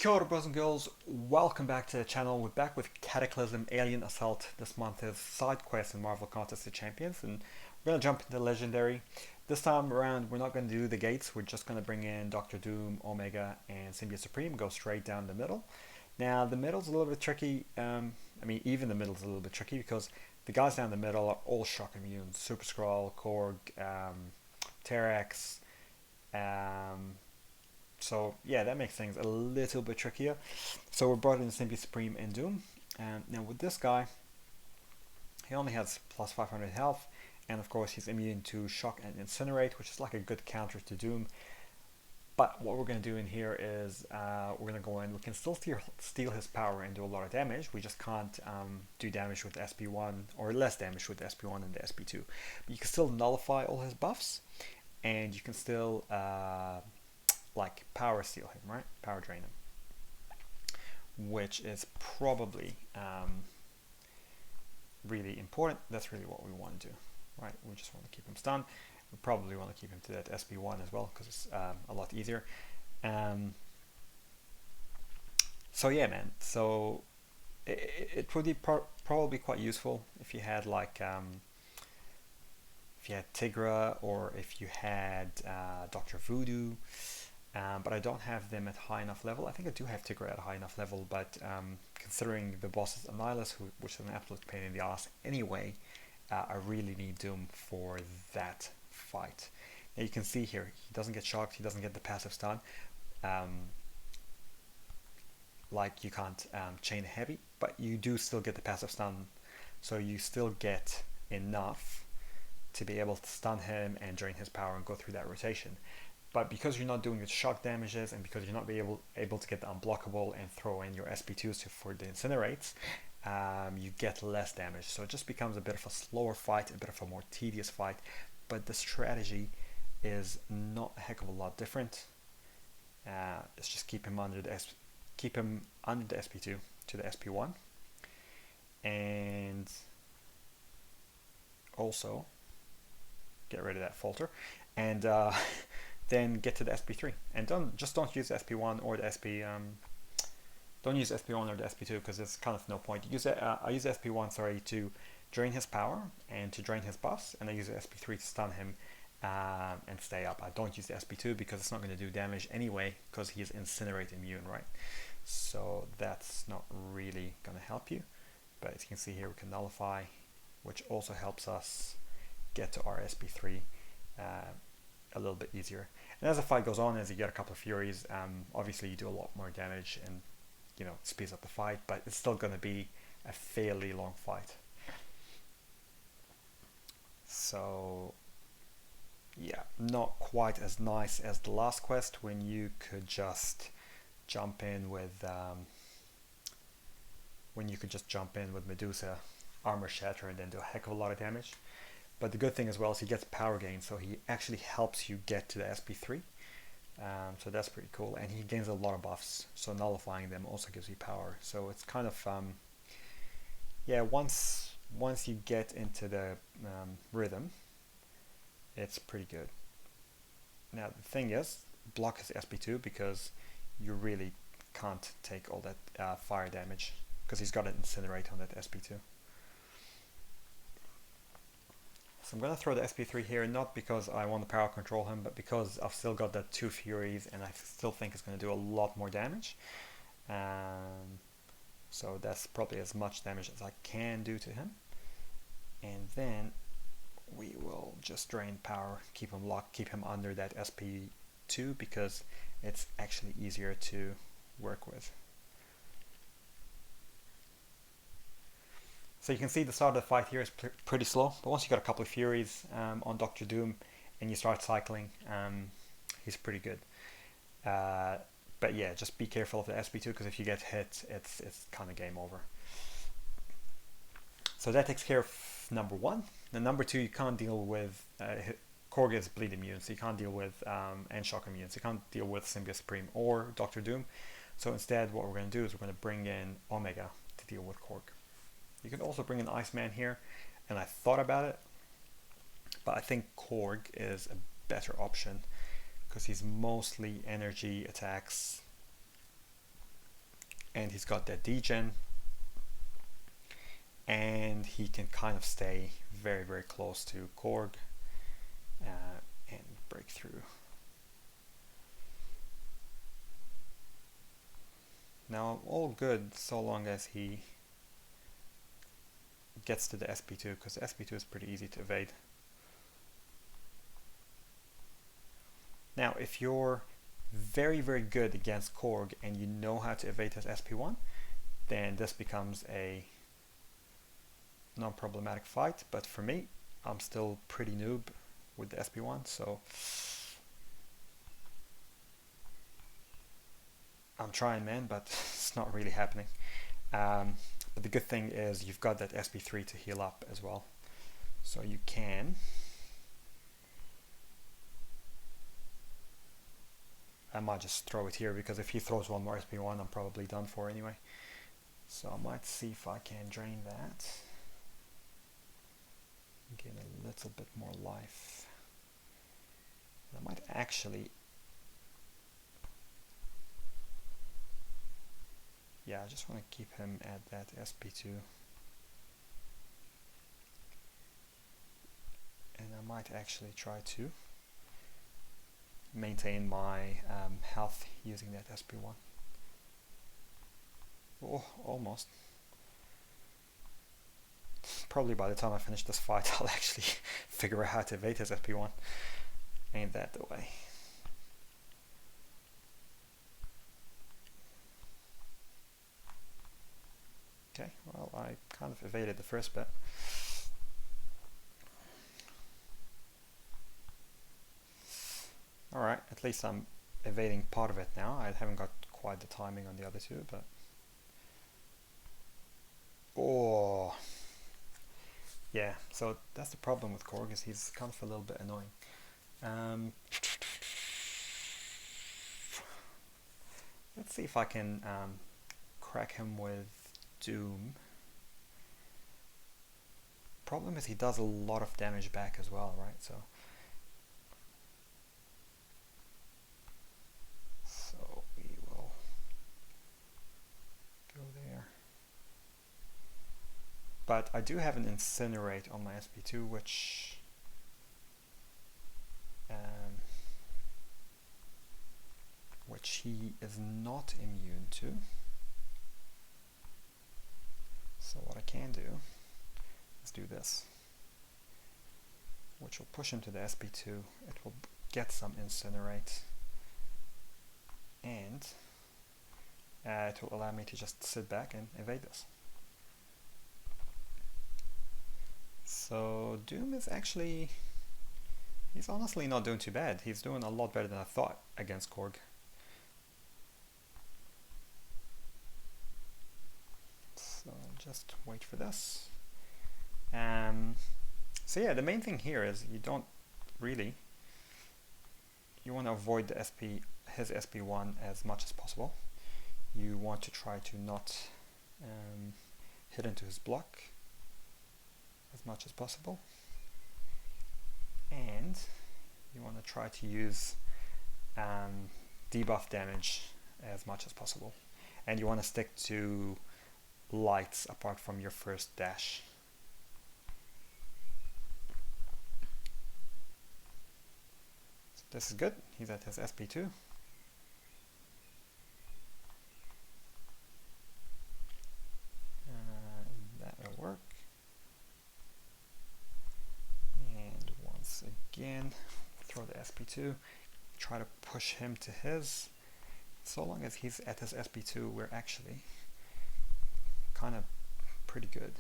Kia ora, boys and girls, welcome back to the channel. We're back with Cataclysm Alien Assault. This month is side quest in Marvel Contest of Champions, and we're going to jump into Legendary. This time around, we're not going to do the gates, we're just going to bring in Doctor Doom, Omega, and Symbiote Supreme, go straight down the middle. Now, the middle's a little bit tricky, even the middle's a little bit tricky because the guys down the middle are all shock immune. Super Skrull, Korg, Terrax, so yeah, that makes things a little bit trickier. So we brought in Symbiote Supreme and Doom. Now with this guy, he only has plus 500 health, and of course he's immune to Shock and Incinerate, which is like a good counter to Doom. But what we're going to do in here is we're going to go in, we can still steal his power and do a lot of damage. We just can't do damage with SP1, or less damage with SP1 and the SP2. But you can still nullify all his buffs, and you can still like power steal him, right? Power drain him, which is probably really important. That's really what we want to do, right? We just want to keep him stunned. We probably want to keep him to that SP1 as well because it's a lot easier. So yeah, man. So it would be probably quite useful if you had like if you had Tigra, or if you had Dr. Voodoo. But I don't have them at high enough level. I think I do have Tigra at a high enough level, but considering the boss is Annihilus, which is an absolute pain in the ass anyway, I really need Doom for that fight. Now you can see here, he doesn't get shocked, he doesn't get the passive stun. Like you can't chain heavy, but you do still get the passive stun, so you still get enough to be able to stun him and drain his power and go through that rotation. But because you're not doing the shock damages, and because you're not able to get the unblockable and throw in your SP2s for the incinerates, you get less damage. So it just becomes a bit of a slower fight, a bit of a more tedious fight. But the strategy is not a heck of a lot different. It's just keep him under the SP2 to the SP1, and also get rid of that falter, and then get to the SP3, and don't use the SP1 or the SP. Don't use SP1 or the SP2 because there's kind of no point. I use SP1, sorry, to drain his power and to drain his buffs, and I use the SP3 to stun him and stay up. I don't use the SP2 because it's not going to do damage anyway because he is Incinerate immune, right? So that's not really going to help you. But as you can see here, we can nullify, which also helps us get to our SP3 a little bit easier. And as the fight goes on, as you get a couple of Furies, obviously you do a lot more damage and speeds up the fight, but it's still going to be a fairly long fight. So yeah, not quite as nice as the last quest when you could just jump in with Medusa, Armor Shatter, and then do a heck of a lot of damage. But the good thing as well is he gets power gain, so he actually helps you get to the SP3. So that's pretty cool, and he gains a lot of buffs, so nullifying them also gives you power. So it's kind of yeah, once you get into the rhythm, it's pretty good. Now the thing is, block his SP2 because you really can't take all that fire damage because he's got an Incinerate on that SP2. So I'm going to throw the SP3 here, not because I want to power control him, but because I've still got that 2 Furies and I still think it's going to do a lot more damage. So that's probably as much damage as I can do to him. And then we will just drain power, keep him locked, keep him under that SP2 because it's actually easier to work with. So you can see the start of the fight here is pretty slow, but once you got a couple of Furies on Doctor Doom and you start cycling, he's pretty good. But yeah, just be careful of the SP2 because if you get hit, it's kind of game over. So that takes care of number 1. The number 2, you can't deal with Korg is bleed immune, so you can't deal with and shock immune, so you can't deal with Symbiote Supreme or Doctor Doom. So instead, what we're going to do is we're going to bring in Omega to deal with Korg. You could also bring an Iceman here, and I thought about it, but I think Korg is a better option because he's mostly energy attacks and he's got that degen, and he can kind of stay very, very close to Korg and break through. Now all good so long as he gets to the SP2, because the SP2 is pretty easy to evade. Now if you're very, very good against Korg and you know how to evade his SP1, then this becomes a non-problematic fight, but for me, I'm still pretty noob with the SP1, so I'm trying, man, but it's not really happening. But the good thing is you've got that SP3 to heal up as well, so you can. I might just throw it here, because if he throws one more SP1, I'm probably done for anyway. So I might see if I can drain that. Gain a little bit more life. I might actually... Yeah, I just want to keep him at that SP2. And I might actually try to maintain my health using that SP1. Oh, almost. Probably by the time I finish this fight, I'll actually figure out how to evade his SP1. Ain't that the way? Okay, well, I kind of evaded the first bit. Alright, at least I'm evading part of it now. I haven't got quite the timing on the other two, but... Oh! Yeah, so that's the problem with Korg, is he's kind of a little bit annoying. Let's see if I can crack him with Doom. Problem is he does a lot of damage back as well, right? So we will go there. But I do have an Incinerate on my SP2, which he is not immune to. So what I can do is do this, which will push him to the SP2. It will get some Incinerate, and it will allow me to just sit back and evade this. So Doom is actually, he's honestly not doing too bad. He's doing a lot better than I thought against Korg. So just wait for this. So yeah, the main thing here is you don't really, you want to avoid the his SP1 as much as possible. You want to try to not hit into his block as much as possible, and you want to try to use debuff damage as much as possible, and you want to stick to lights apart from your first dash. So this is good, he's at his SP2. That will work. And once again, throw the SP2, try to push him to his. So long as he's at his SP2, we're actually kind of pretty good.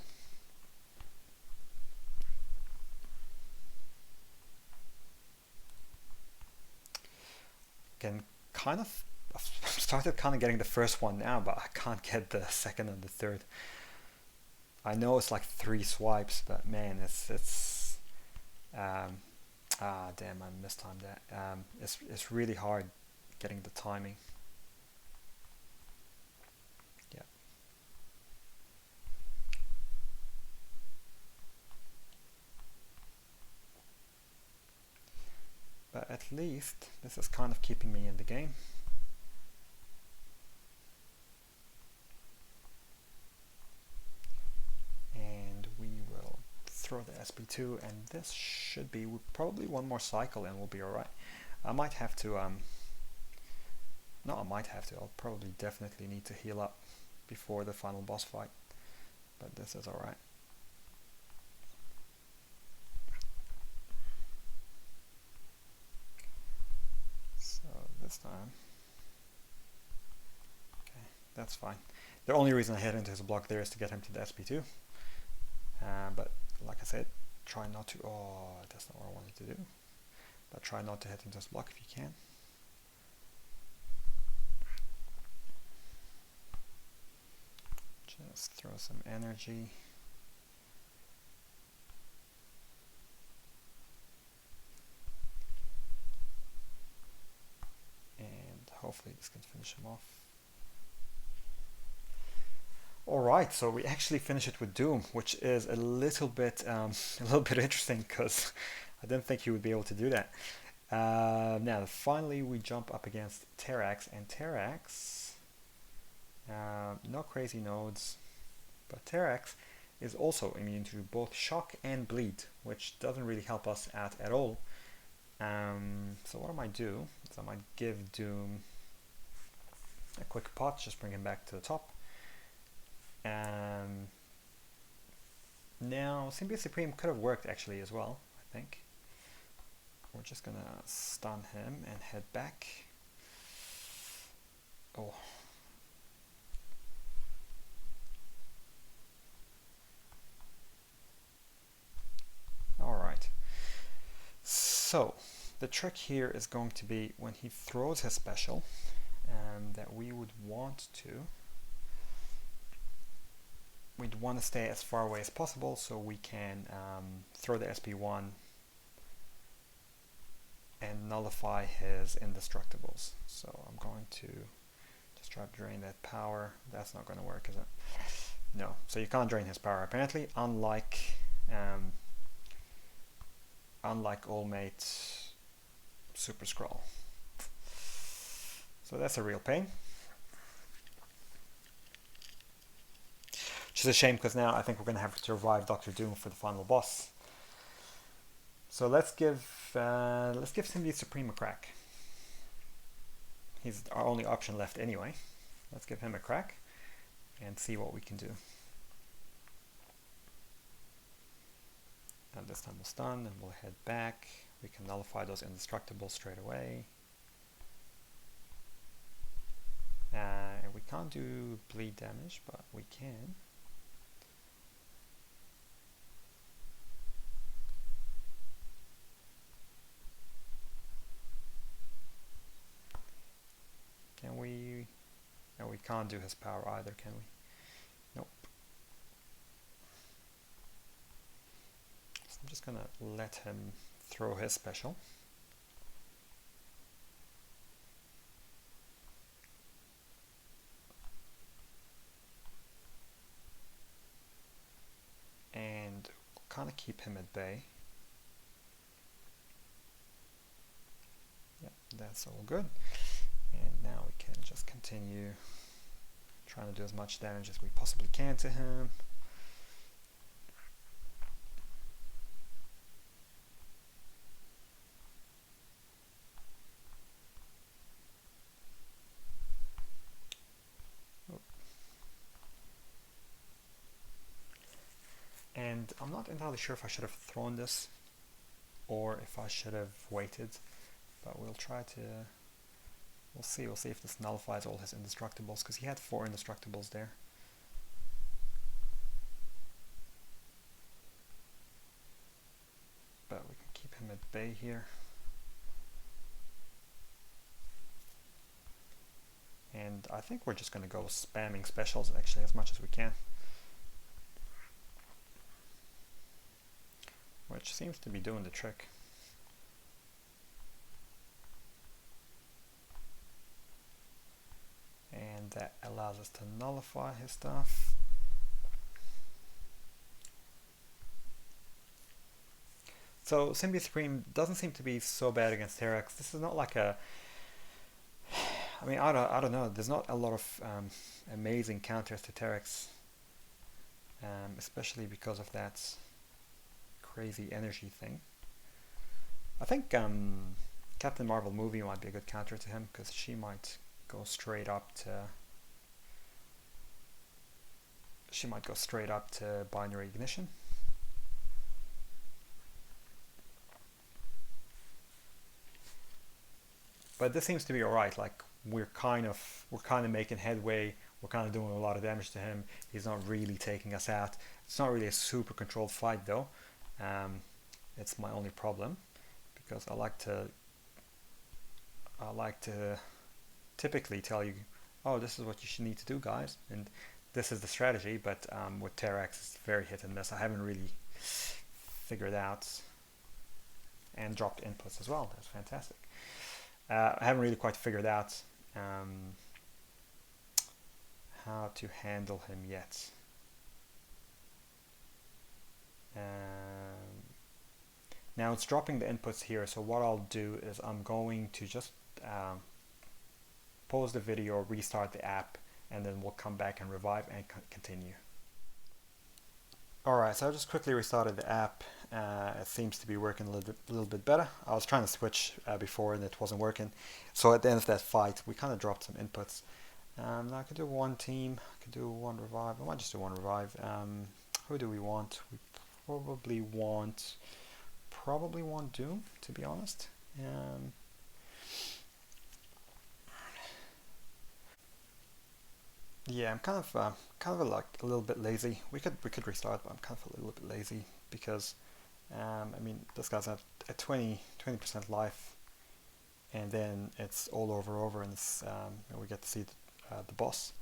Again, I've started kind of getting the first one now, but I can't get the second and the third. I know it's like 3 swipes, but man, it's damn, I mistimed that. It's really hard getting the timing. Yeah. But at least this is kind of keeping me in the game. throw the SP2, and this should be probably one more cycle and we'll be alright. I might have to, I'll probably definitely need to heal up before the final boss fight, but this is alright. So this time, okay, that's fine. The only reason I head into his block there is to get him to the SP2, but like I said, try not to, oh, that's not what I wanted to do, but try not to hit into his block if you can. Just throw some energy. And hopefully this can finish him off. Alright, so we actually finish it with Doom, which is a little bit interesting because I didn't think he would be able to do that. Now finally we jump up against Terrax, and Terrax, no crazy nodes, but Terrax is also immune to both shock and bleed, which doesn't really help us out at all. So what I might do is I might give Doom a quick pot, just bring him back to the top. Now Symbiote Supreme could have worked actually as well, I think. We're just gonna stun him and head back. Oh. Alright. So, the trick here is going to be when he throws his special, that we'd want to stay as far away as possible so we can throw the SP1 and nullify his indestructibles. So I'm going to just try to drain that power. That's not going to work, is it? No. So you can't drain his power apparently, unlike All Mate Super Skrull. So that's a real pain. Which is a shame because now I think we're going to have to revive Dr. Doom for the final boss. So let's give Symbiote Supreme a crack. He's our only option left anyway. Let's give him a crack and see what we can do. And this time we'll stun and we'll head back. We can nullify those indestructibles straight away. And we can't do bleed damage, but we can. Can we? No, we can't do his power either, can we? Nope. So I'm just gonna let him throw his special. And kind of keep him at bay. Yep, that's all good. And now we can just continue trying to do as much damage as we possibly can to him. And I'm not entirely sure if I should have thrown this or if I should have waited, but we'll try to, we'll see if this nullifies all his indestructibles, because he had 4 indestructibles there. But we can keep him at bay here. And I think we're just going to go spamming specials actually as much as we can. Which seems to be doing the trick. And that allows us to nullify his stuff. So Symbiote Supreme doesn't seem to be so bad against Terrax. This is not like a... I mean, I don't know. There's not a lot of amazing counters to Terrax. Especially because of that crazy energy thing. I think Captain Marvel movie might be a good counter to him, because she might go straight up to binary ignition. But this seems to be alright. Like we're kind of making headway. We're kind of doing a lot of damage to him. He's not really taking us out. It's not really a super controlled fight though. It's my only problem, because I like to typically tell you, oh, this is what you should need to do, guys, and this is the strategy. But with Terrax, it's very hit and miss. I haven't really figured out, and dropped inputs as well. That's fantastic. I haven't really quite figured out how to handle him yet. Now it's dropping the inputs here, so what I'll do is I'm going to just pause the video, restart the app, and then we'll come back and revive and continue. Alright, so I just quickly restarted the app. It seems to be working a little bit better. I was trying to switch before and it wasn't working. So at the end of that fight, we kind of dropped some inputs. Now I could do one team, I could do one revive. I might just do one revive. Who do we want? We probably want Doom, to be honest. Yeah, I'm kind of like a little bit lazy. We could restart, but I'm kind of a little bit lazy because I mean, this guy's at 20% life, and then it's all over, and it's and we get to see the boss.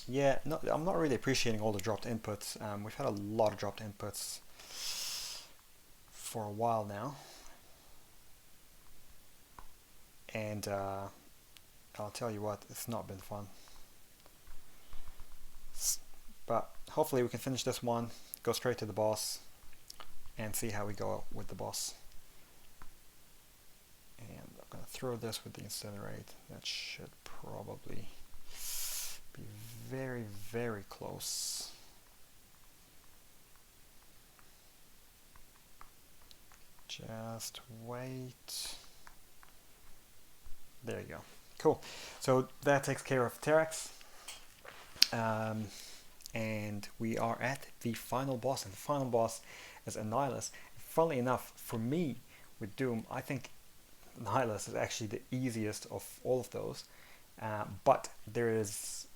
Yeah, no, I'm not really appreciating all the dropped inputs. We've had a lot of dropped inputs for a while now, and I'll tell you what, it's not been fun. But hopefully we can finish this one, go straight to the boss, and see how we go with the boss. And I'm going to throw this with the incinerate. That should probably be very, very close. Just wait. There you go. Cool. So that takes care of Terrax. And we are at the final boss, and the final boss is Annihilus. Funnily enough, for me, with Doom, I think Annihilus is actually the easiest of all of those. But there is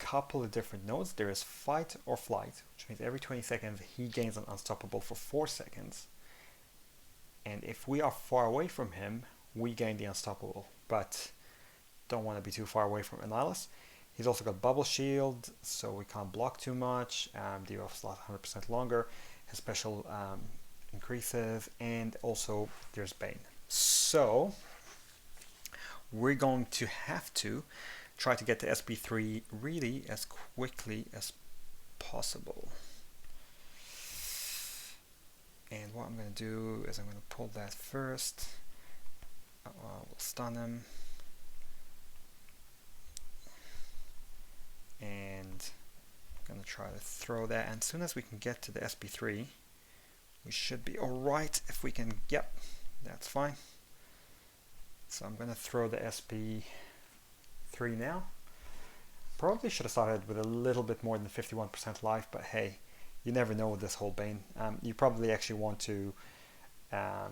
a couple of different nodes. There is fight or flight, which means every 20 seconds he gains an unstoppable for 4 seconds. And if we are far away from him, we gain the unstoppable. But don't want to be too far away from Annihilus. He's also got bubble shield, so we can't block too much. Debuff slot 100% longer. His special increases, and also there's Bane. So we're going to have to try to get to SB3 really as quickly as possible. And what I'm going to do is I'm going to pull that first. We'll stun him. And I'm going to try to throw that. And as soon as we can get to the SB3, we should be alright if we can. Yep, that's fine. So I'm going to throw the SB3 now. Probably should have started with a little bit more than 51% life, but hey, you never know with this whole Bane. You probably actually want to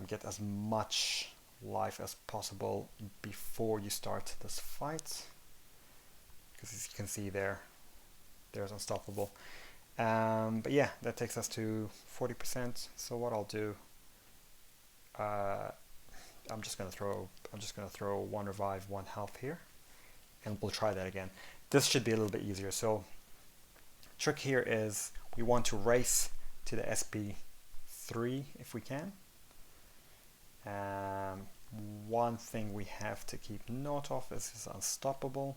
get as much life as possible before you start this fight. Because as you can see there's unstoppable. But yeah, that takes us to 40%. So what I'll do, I'm just gonna throw one revive, one health here, and we'll try that again. This should be a little bit easier. So trick here is we want to race to the SB3 if we can. One thing we have to keep note of is his unstoppable.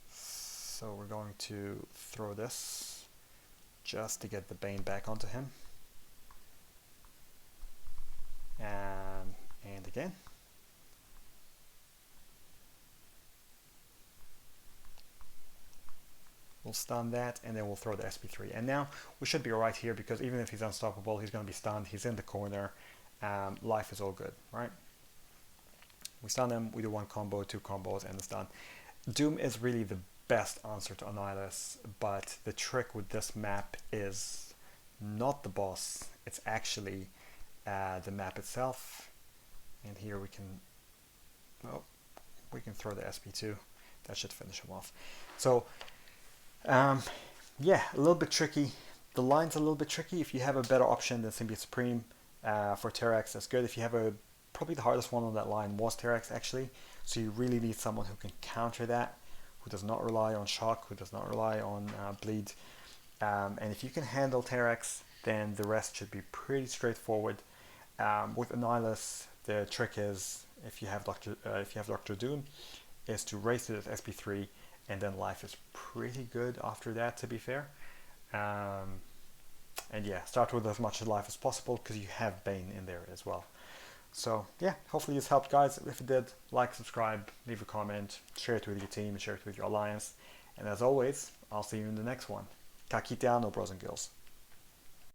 So we're going to throw this just to get the Bane back onto him. And again. We'll stun that, and then we'll throw the SP3. And now we should be alright here, because even if he's unstoppable, he's going to be stunned. He's in the corner. Life is all good, right? We stun him, we do 1 combo, 2 combos, and it's done. Doom is really the best answer to Annihilus, but the trick with this map is not the boss, it's actually the map itself. And here we can, well, we can throw the SP2. That should finish him off. So, yeah, a little bit tricky. The line's a little bit tricky. If you have a better option than Symbiote Supreme for Terrax, that's good. If you have probably the hardest one on that line was Terrax, actually. So you really need someone who can counter that, who does not rely on shock, who does not rely on bleed. And if you can handle Terrax, then the rest should be pretty straightforward. With Annihilus, the trick is, if you have Dr. Doom, is to race it at SP3, and then life is pretty good after that, to be fair. And yeah, start with as much life as possible, because you have Bane in there as well. So yeah, hopefully this helped, guys. If it did, like, subscribe, leave a comment, share it with your team, share it with your alliance. And as always, I'll see you in the next one. Kakiteano, bros and girls.